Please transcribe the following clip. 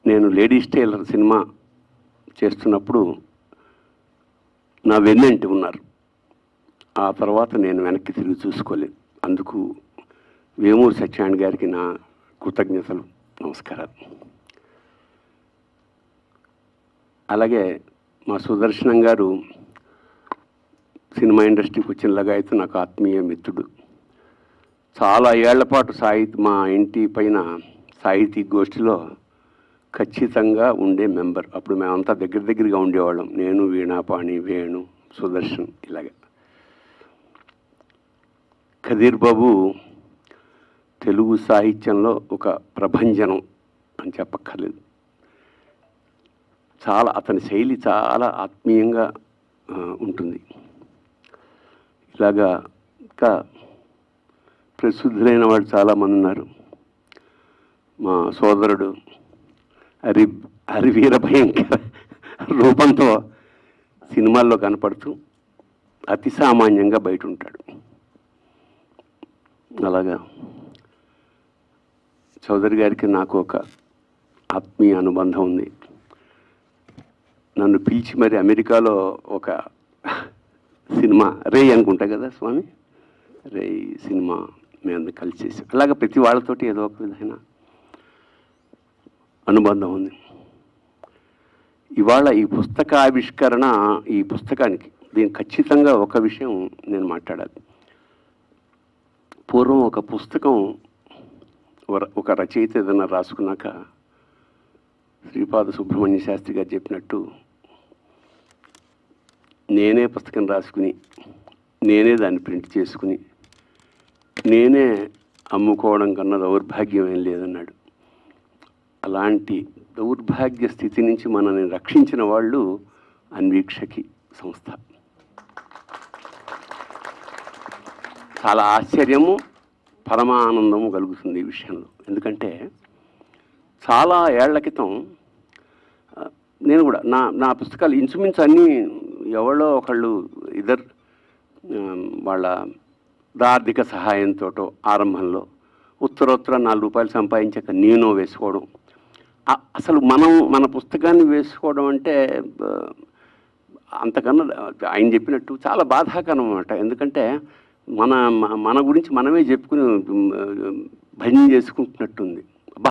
నేను ladies tailor cinema చేస్తున్నప్పుడు నా వెన్నంటి ఉన్నారు. ఆ తర్వాత నేను వెనక్కి తిరిగి చూసుకోలేదు. అందుకు వేమూరి సత్యనారాయణ గారికి నా కృతజ్ఞతలు, నమస్కారాలు. అలాగే మా సుదర్శనం గారు సినిమా ఇండస్ట్రీకి వచ్చినలాగా అయితే నాకు ఆత్మీయ మిత్రుడు. చాలా ఏళ్ల పాటు మా ఇంటి పైన సాహితీ గోష్ఠిలో ఖచ్చితంగా ఉండే మెంబర్. అప్పుడు మేమంతా దగ్గరగా ఉండేవాళ్ళం. నేను, వీణాపాణి, వేణు, సుదర్శన్ ఇలాగ. ఖదీర్ బాబు తెలుగు సాహిత్యంలో ఒక ప్రభంజనం అని చెప్పక్కర్లేదు. అతని శైలి చాలా ఆత్మీయంగా ఉంటుంది. ఇలాగా ఇంకా ప్రసిద్ధులైన వాళ్ళు చాలామంది ఉన్నారు. మా సోదరుడు హరివీర భయంకర రూపంతో సినిమాల్లో కనపడుతూ అతి సామాన్యంగా బయట ఉంటాడు. అలాగా చౌదరి గారికి నాకు ఒక ఆత్మీయ అనుబంధం ఉంది. నన్ను పిలిచి మరి అమెరికాలో ఒక సినిమా రే అనుకుంటా కదా స్వామి, రే సినిమా మేము కలిసి చేసాం. అలాగే ప్రతి వాళ్ళతోటి ఏదో ఒక విధమైన అనుబంధం ఉంది. ఇవాళ ఈ పుస్తకావిష్కరణ, ఈ పుస్తకానికి దీనికి ఖచ్చితంగా ఒక విషయం నేను మాట్లాడాలి. పూర్వం ఒక పుస్తకం ఒక రచయిత ఏదైనా రాసుకున్నాక శ్రీపాద సుబ్రహ్మణ్య శాస్త్రి గారు చెప్పినట్టు నేనే పుస్తకం రాసుకుని నేనే దాన్ని ప్రింట్ చేసుకుని నేనే అమ్ముకోవడం కన్నా దౌర్భాగ్యం ఏం లేదన్నాడు. అలాంటి దౌర్భాగ్య స్థితి నుంచి మనల్ని రక్షించిన వాళ్ళు అన్వీక్షకి సంస్థ. చాలా ఆశ్చర్యము, పరమానందము కలుగుతుంది ఈ విషయంలో. ఎందుకంటే చాలా ఏళ్ల క్రితం నేను కూడా నా పుస్తకాలు ఇంచుమించు అన్నీ ఎవరో ఒకళ్ళు వాళ్ళ ఆర్థిక సహాయంతో ఆరంభంలో ఉత్తరోత్తర 4 రూపాయలు సంపాదించాక నేను వేసుకోవడం. అసలు మన పుస్తకాన్ని వేసుకోవడం అంటే అంతకన్నా ఆయన చెప్పినట్టు చాలా బాధాకరం అన్నమాట. ఎందుకంటే మన గురించి మనమే చెప్పుకుని భజన చేసుకుంటున్నట్టుంది.